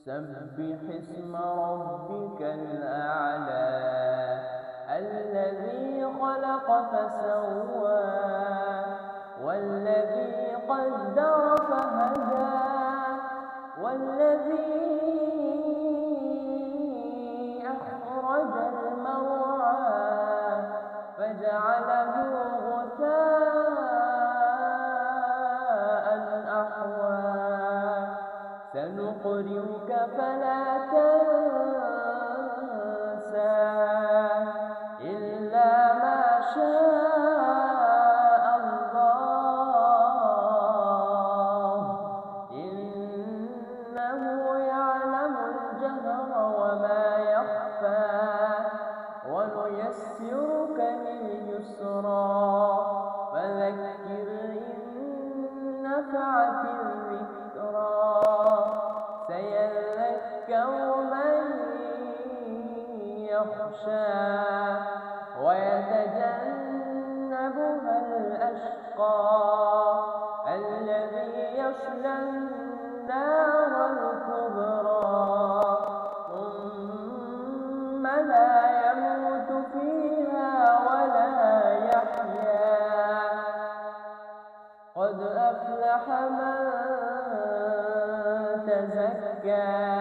سبح اسم ربك الأعلى الذي خلق فسوى والذي قدر فهدى والذي أخرج المرعى فجعله غثاء أحوى سنقرئك فلا تنسى إلا ما شاء الله إنه يعلم الجهر وما يخفى ونيسرك لليسرى فذكر إن نفعت الذكرى سيذكر من يخشى ويتجنبها الأشقى الذي يصلى النار الكبرى ثم لا يموت فيها ولا يحيا قد أفلح من تزكى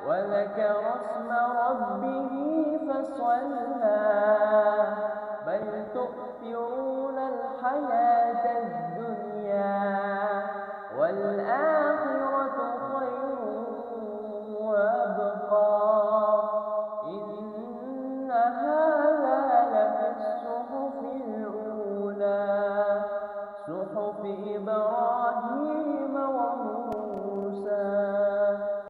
وذكر اسم ربه فصلى بل تؤثرون الحياة الدنيا والآخرة خير وأبقى إن هذا لفي الصحف الأولى صحف إبراهيم وموسى